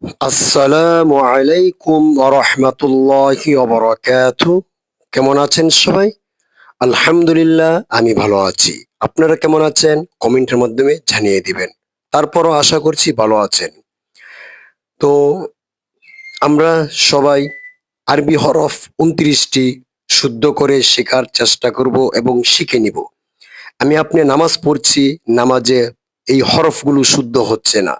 আসসালামু আলাইকুম ওয়া রাহমাতুল্লাহি ওয়া বারাকাতুহু। কেমন আছেন সবাই? আলহামদুলিল্লাহ আমি ভালো আছি। আপনারা কেমন আছেন? কমেন্টের মাধ্যমে জানিয়ে দিবেন। তারপরও আশা করছি ভালো আছেন। তো আমরা সবাই আরবি হরফ ২৯টি শুদ্ধ করে শেখার চেষ্টা করব এবং শিখে নিব। আপনি নামাজ পড়ছি, নামাজে এই হরফগুলো শুদ্ধ হচ্ছে না।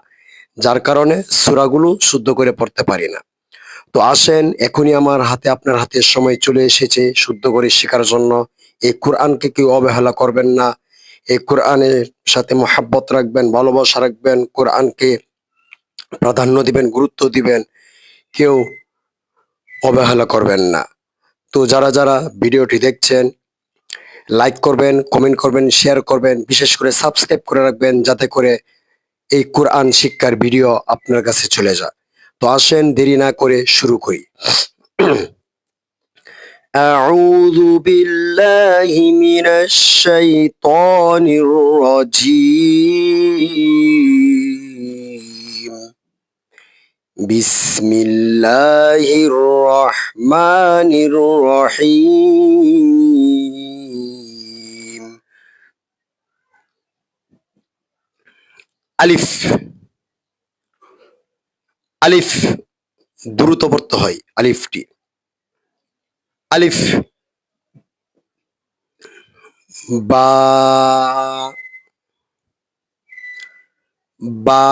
যার কারণে সূরাগুলো শুদ্ধ করে পড়তে পারি না। তো আসেন এখনই আমার হাতে আপনার হাতে সময় চলে এসেছে শুদ্ধ করে শেখার জন্য। এই কোরআনকে কেউ অবহেলা করবেন না। এই কোরআনের সাথে মহাব্বত রাখবেন, ভালোবাসা রাখবেন, কোরআনকে প্রাধান্য দিবেন, গুরুত্ব দিবেন। কেউ অবহেলা করবেন না। তো যারা ভিডিওটি দেখছেন, লাইক করবেন, কমেন্ট করবেন, শেয়ার করবেন, বিশেষ করে সাবস্ক্রাইব করে রাখবেন যাতে করে এই কোরআন শিক্ষার ভিডিও আপনার কাছে চলে যায়। তো আসেন দেরি না করে শুরু করি। أعوذ بالله من الشيطان الرجيم. بسم الله الرحمن الرحيم. আলিফ আলিফ দ্রুত পড়তে হয় আলিফটি। আলিফ বা বা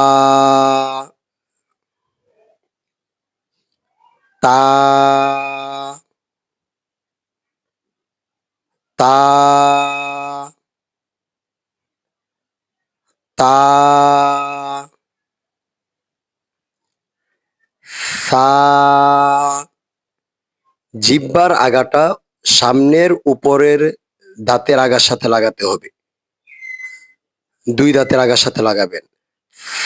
তা তা তা সা। জিহ্বার আগাটা সামনের উপরের দাঁতের আগার সাথে লাগাতে হবে। ২ দাঁতের আগার সাথে লাগাবেন।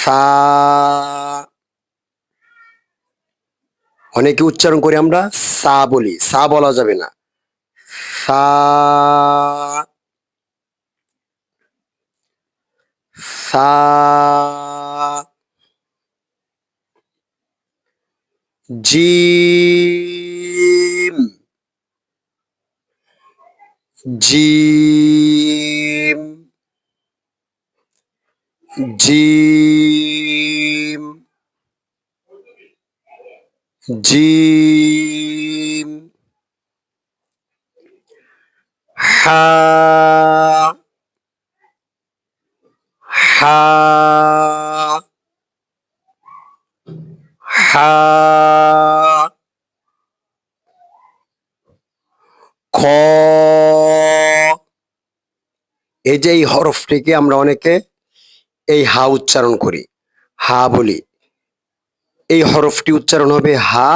সা। অনেকে উচ্চারণ করে আমরা সা বলি, সা বলা যাবে না। সা সা। জিম জিম জিম জিম। হা হা হা। খ। এই যে এই হরফটিকে আমরা অনেকে এই হা উচ্চারণ করি, হা বলি। এই হরফটি উচ্চারণ হবে হা,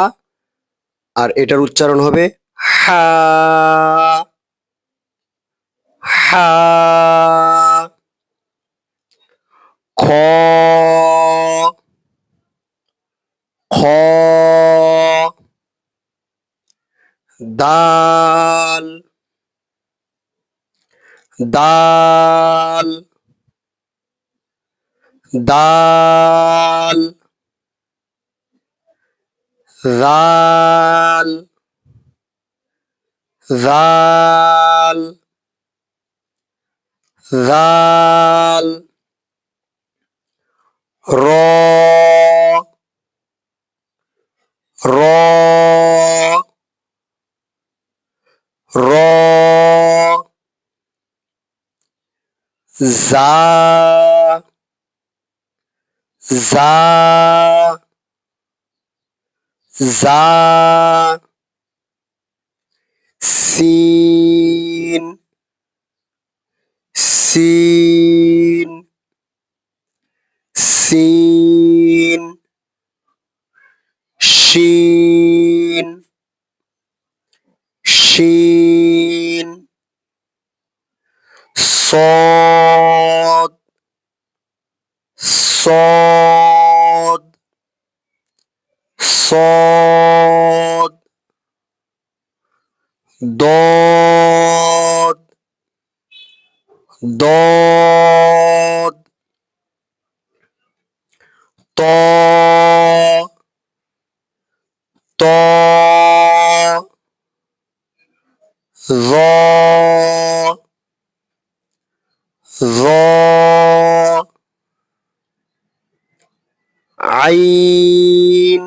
আর এটার উচ্চারণ হবে হা। হা। খ। খ। দাল দাল দাল। জাল জাল জাল। র র র। জা জা জা। সিন সিন সিন। শিন শিন। صاد صاد صاد. ضاد ضاد. ط আইন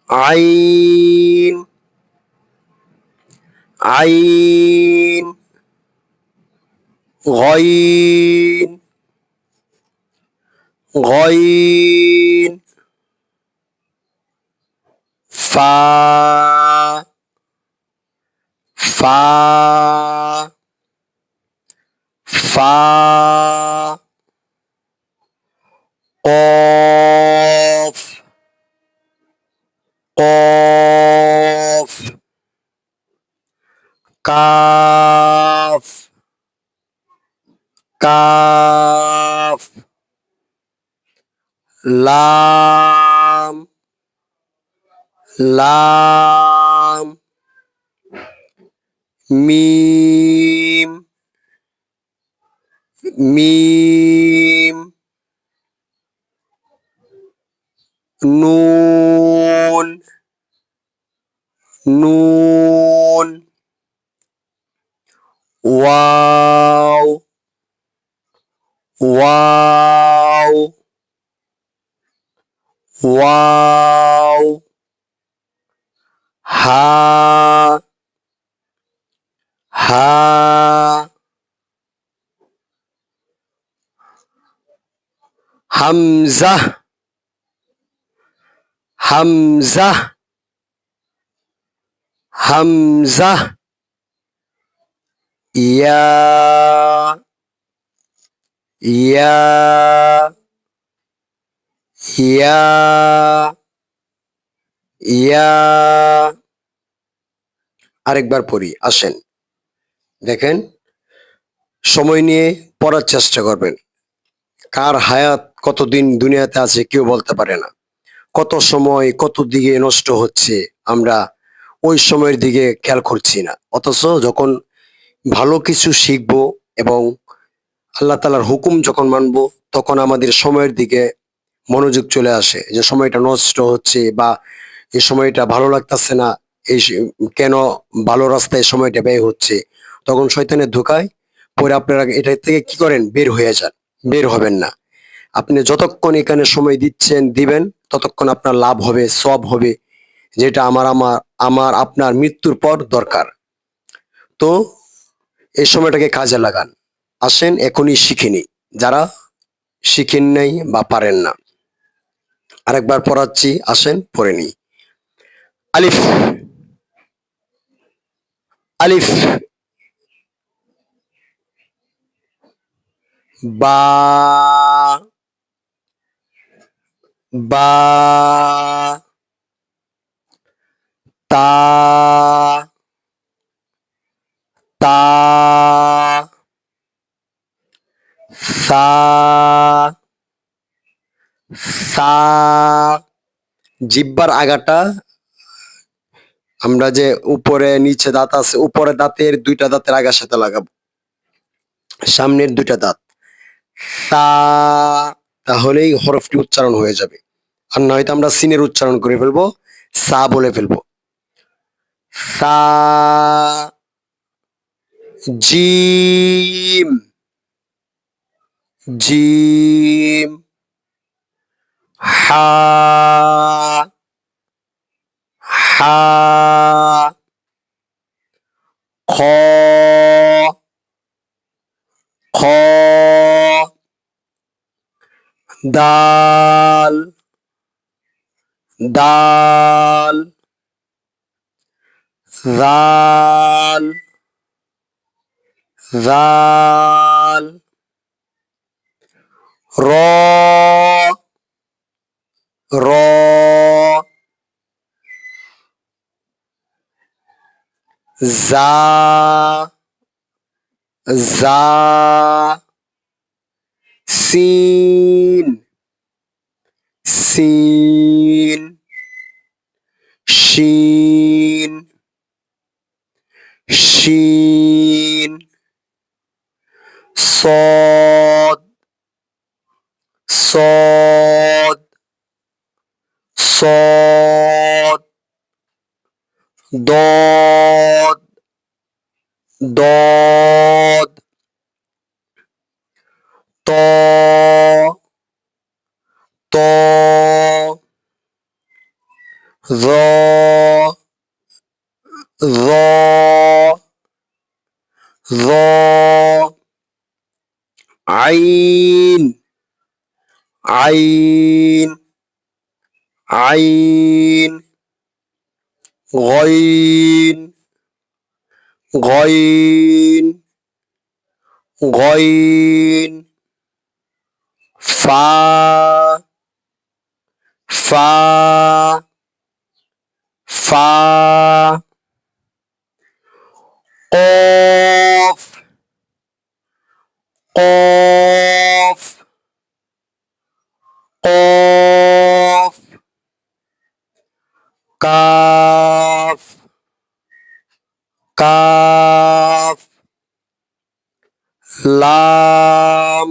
আইন আইন গইন গইন ফা ফা ফা কফ কফ কাফ কাফ লাম লাম মিম মিম নুন নুন ওয়াও ওয়াও ওয়াও হা হা হামজা হামজা হামজা ইয়া ইয়া ইয়া ইয়া আরেকবার পড়ি, আসেন দেখেন, সময় নিয়ে পড়ার চেষ্টা করবেন। কার হায়াত কতদিন দুনিয়াতে আছে কেউ বলতে পারে না। কত সময় কত দিকে নষ্ট হচ্ছে, আমরা ওই সময়ের দিকে খেয়াল করছি না। অথচ যখন ভালো কিছু শিখবো এবং আল্লাহ তাআলার হুকুম যখন মানবো, তখন আমাদের সময়ের দিকে মনোযোগ চলে আসে যে সময়টা নষ্ট হচ্ছে বা এই সময়টা ভালো লাগতেছে না, কেন ভালো রাস্তায় সময়টা ব্যয় হচ্ছে। তখন শয়তানের ধোঁকায় পরে আপনারা এটা থেকে কি করেন, বের হয়ে যান। বের হবেন না। আপনি যতক্ষণ এখানে সময় দিচ্ছেন দিবেন, ততক্ষণ আপনার লাভ হবে, সওয়াব হবে, যেটা আমার আমার আমার আপনার মৃত্যুর পর দরকার। তো এই সময়টাকে কাজে লাগান। আসেন এখনই শিখে নিই, যারা শিখেন নাই বা পারেন না। আরেকবার পড়াচ্ছি, আসেন পড়ে নিই। আলিফ আলিফ বা বা তা তা সা সা। জিহ্বার আগাটা আমরা যে উপরে নিচে দাঁত আছে, উপরে দাঁতের দুইটা দাঁতের আগার সাথে লাগাবো, সামনের দুইটা দাঁত। সা, তাহলেই হরফটি উচ্চারণ হয়ে যাবে। আর নয়তো আমরা সিনের উচ্চারণ করে ফেলবো, সা বলে ফেলবো। সা জিম জিম হা হা খ খ দাল দাল জাল জাল র র জা জা সিন সিন শিন শিন صاد صاد صاد ضاد ضاد طا ত, য, য, য, আইন, আইন, আইন, গইন, গইন, গইন, ফা, ফা, ফা, কফ, কফ, কফ, কাফ, কাফ, লাম,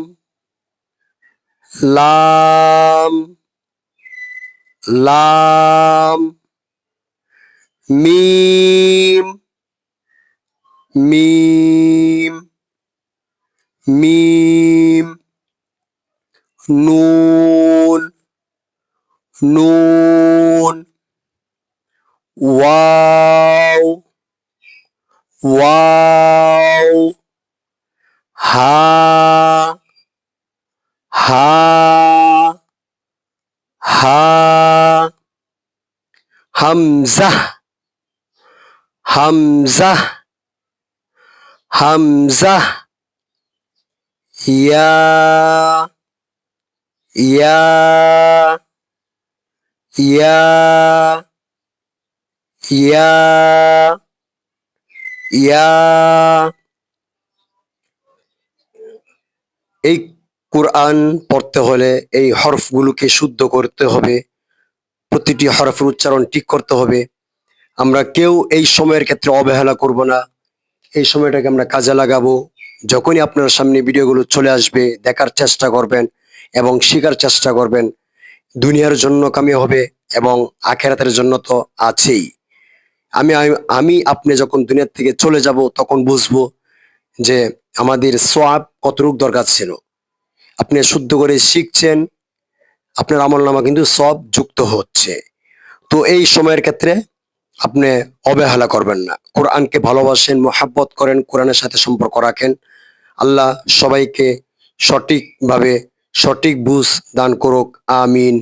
লাম, লাম, মিম, মিম, মিম, নুন, নুন, ওয়াও, ওয়াও, হা, হা, হা, হামজা, হামজা, হামজা, ইয়া, ইয়া, ইয়া, ইয়া, ইয়া। এই কোরআন পড়তে হলে এই হরফগুলোকে শুদ্ধ করতে হবে, প্রতিটি হরফের উচ্চারণ ঠিক করতে হবে। আমরা কেউ এই সময়ের ক্ষেত্রে অবহেলা করব না, এই সময়টাকে আমরা কাজে লাগাবো। যখনই আপনার সামনে ভিডিওগুলো চলে আসবে দেখার চেষ্টা করবেন এবং শেখার চেষ্টা করবেন। দুনিয়ার জন্য কামি হবে এবং আখেরাতের জন্য তো আছেই। আমি আমি আপনি যখন দুনিয়ার থেকে চলে যাব তখন বুঝবো যে আমাদের সওয়াব কতটুকু দরকার ছিল। আপনি শুদ্ধ করে শিখছেন, আপনার আমলনামা কিন্তু সব যুক্ত হচ্ছে। তো এই সময়ের ক্ষেত্রে আপনি অবহেলা করবেন না, কোরআনকে ভালোবাসেন, মোহাব্বত করেন, কোরআনের সাথে সম্পর্ক রাখেন। আল্লাহ সবাইকে সঠিকভাবে সঠিক বুঝ দান করুক, আমিন।